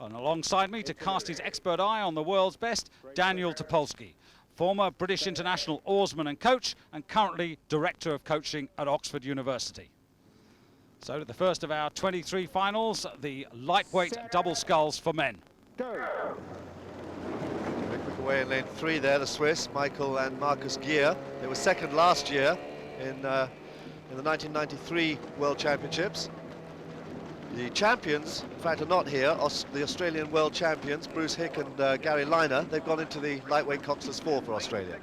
And alongside me to cast his expert eye on the world's best, Daniel Topolsky, former British international oarsman and coach, and currently Director of Coaching at Oxford University. So to the first of our 23 finals, the lightweight double sculls for men. Very quick away in lane 3 there, the Swiss, Michael and Marcus Gier. They were second last year in the 1993 World Championships. The champions, in fact, are not here. The Australian world champions, Bruce Hick and Gary Liner, they've gone into the lightweight Coxless 4 for Australia.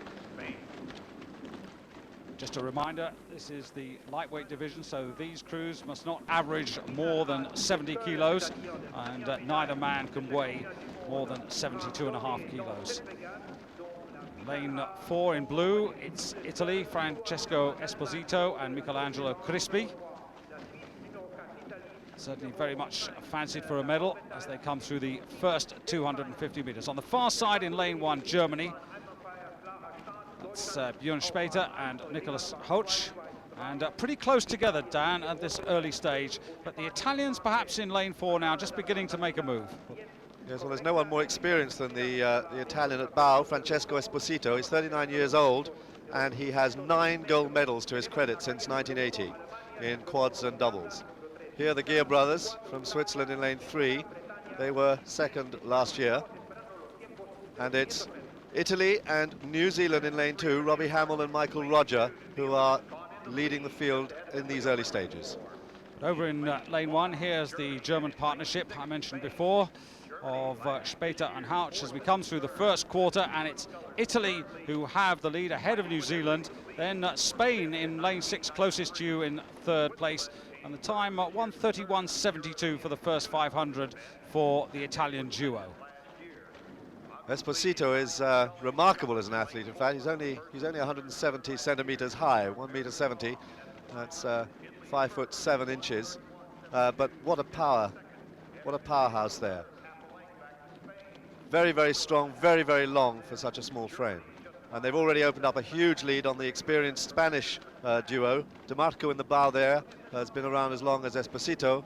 Just a reminder, this is the lightweight division, so these crews must not average more than 70 kilos, and neither man can weigh more than 72.5 kilos. Lane 4 in blue, it's Italy, Francesco Esposito and Michelangelo Crispi. Certainly very much fancied for a medal as they come through the first 250 meters. On the far side in lane 1, Germany, it's Björn Speter and Nicholas Hoch, and pretty close together, Dan, at this early stage. But the Italians perhaps in lane 4 now, just beginning to make a move. Yes, well, there's no one more experienced than the Italian at bow, Francesco Esposito. He's 39 years old, and he has 9 gold medals to his credit since 1980 in quads and doubles. Here are the Gier brothers from Switzerland in lane 3. They were second last year. And it's Italy and New Zealand in lane 2, Robbie Hamill and Michael Roger, who are leading the field in these early stages. Over in lane 1, here's the German partnership I mentioned before of Speter and Hauch as we come through the first quarter, and it's Italy who have the lead ahead of New Zealand, then Spain in lane 6 closest to you in third place, and the time 1:31.72 for the first 500 for the Italian duo. Esposito is remarkable as an athlete. In fact, he's only 170 centimeters high, 1.70 meters. That's 5'7" but what a powerhouse there. Very, very strong, very, very long for such a small frame. And they've already opened up a huge lead on the experienced Spanish duo. DeMarco in the bow there has been around as long as Esposito,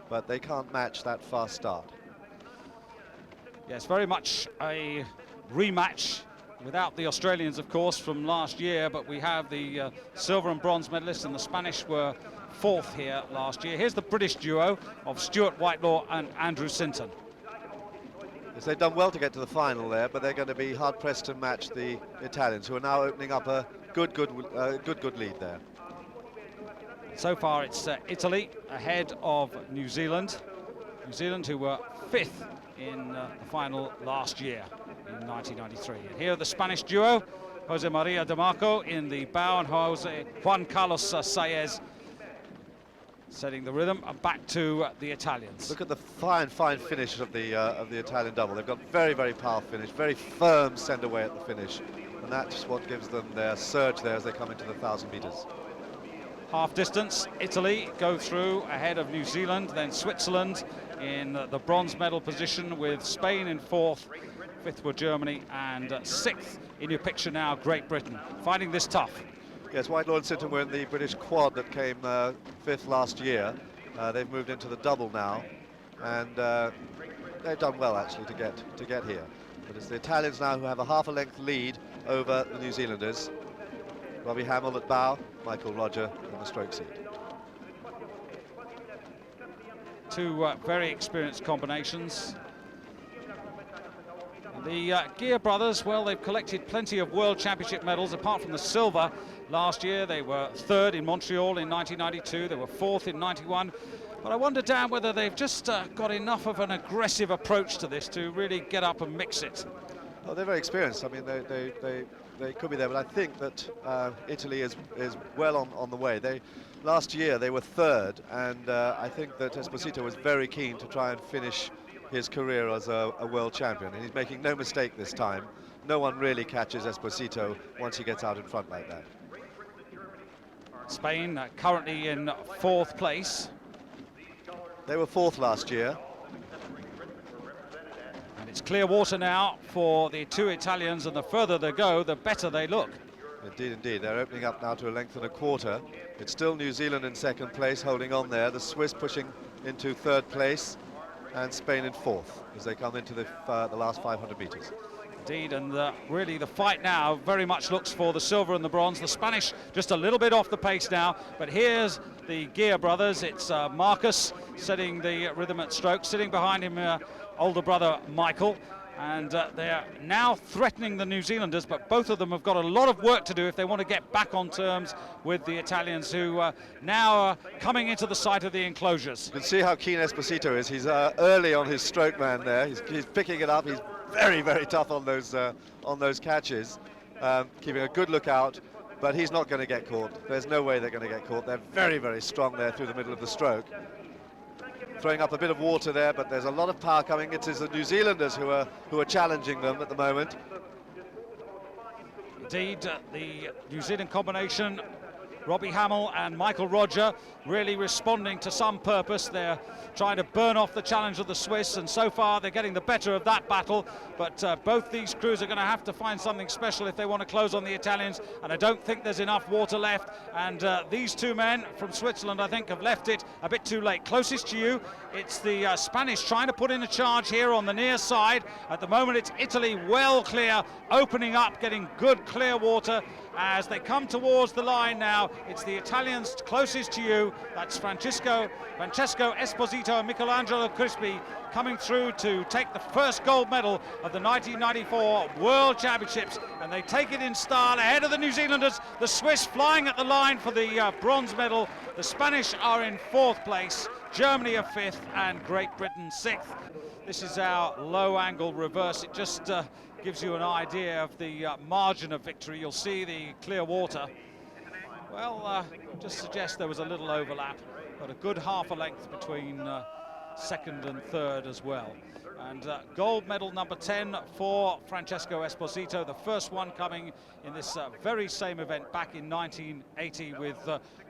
but they can't match that fast start. Yes, very much a rematch without the Australians, of course, from last year, but we have the silver and bronze medalists, and the Spanish were 4th here last year. Here's the British duo of Stuart Whitelaw and Andrew Sinton. Yes, they've done well to get to the final there, but they're going to be hard-pressed to match the Italians, who are now opening up a good lead there. So far, it's Italy ahead of New Zealand. New Zealand, who were 5th in the final last year in 1993. And here are the Spanish duo, Jose Maria DeMarco in the bow and Juan Carlos Saez setting the rhythm, and back to the Italians. Look at the fine finish of the Italian double. They've got very, very powerful finish, very firm send away at the finish, and that's what gives them their surge there as they come into the 1,000 meters. Half distance, Italy go through ahead of New Zealand, then Switzerland in the bronze medal position, with Spain in 4th, 5th were Germany, and 6th in your picture now, Great Britain. Finding this tough. Yes, Whitelaw and Sinton were in the British quad that came 5th last year. They've moved into the double now, and they've done well actually to get here. But it's the Italians now who have a half a length lead over the New Zealanders. Robbie Hamill at bow, Michael Roger in the stroke seat. Two very experienced combinations. The Gier brothers, well, they've collected plenty of World Championship medals, apart from the silver. Last year they were 3rd in Montreal in 1992, they were 4th in 91. But I wonder, Dan, whether they've just got enough of an aggressive approach to this to really get up and mix it. Well, they're very experienced. I mean, they could be there, but I think that Italy is well on the way. Last year they were 3rd, and I think that Esposito was very keen to try and finish his career as a world champion, and he's making no mistake this time. No one really catches Esposito once he gets out in front like that. Spain currently in 4th place. They were 4th last year. And it's clear water now for the two Italians, and the further they go, the better they look. Indeed, indeed. They're opening up now to a length and a quarter. It's still New Zealand in 2nd place, holding on there. The Swiss pushing into 3rd place. and Spain in 4th as they come into the last 500 meters. Indeed, and really the fight now very much looks for the silver and the bronze. The Spanish just a little bit off the pace now, but here's the Gear brothers. It's Marcus setting the rhythm at stroke, sitting behind him older brother Michael, and they're now threatening the New Zealanders, but both of them have got a lot of work to do if they want to get back on terms with the Italians, who now are coming into the sight of the enclosures. You can see how keen Esposito is. He's early on his stroke man there. He's picking it up. He's very, very tough on those catches, keeping a good lookout, but he's not going to get caught. There's no way they're going to get caught. They're very, very strong there through the middle of the stroke. Throwing up a bit of water there, but there's a lot of power coming. It is the New Zealanders who are challenging them at the moment. Indeed, the New Zealand combination, Robbie Hamill and Michael Roger, really responding to some purpose. They're trying to burn off the challenge of the Swiss, and so far they're getting the better of that battle, but both these crews are going to have to find something special if they want to close on the Italians, and I don't think there's enough water left, and these two men from Switzerland, I think, have left it a bit too late. Closest to you, it's the Spanish trying to put in a charge here on the near side. At the moment it's Italy well clear, opening up, getting good clear water. As they come towards the line now, it's the Italians closest to you. That's Francesco Esposito and Michelangelo Crispi coming through to take the first gold medal of the 1994 World Championships, and they take it in style ahead of the New Zealanders. The Swiss flying at the line for the bronze medal. The Spanish are in 4th place, Germany are 5th, and Great Britain 6th. This is our low angle reverse. It just gives you an idea of the margin of victory. You'll see the clear water. Well, just suggests there was a little overlap, but a good half a length between 2nd and 3rd as well. And gold medal number 10 for Francesco Esposito, the first one coming in this very same event back in 1980 with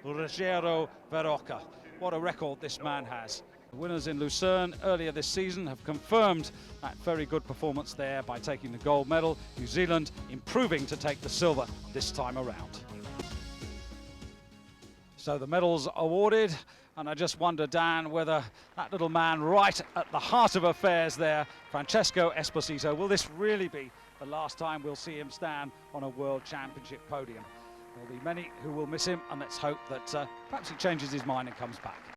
Ruggero Verocca. What a record this man has. The winners in Lucerne earlier this season have confirmed that very good performance there by taking the gold medal. New Zealand improving to take the silver this time around. So the medals awarded, and I just wonder, Dan, whether that little man right at the heart of affairs there, Francesco Esposito, will this really be the last time we'll see him stand on a World Championship podium? There'll be many who will miss him, and let's hope that perhaps he changes his mind and comes back.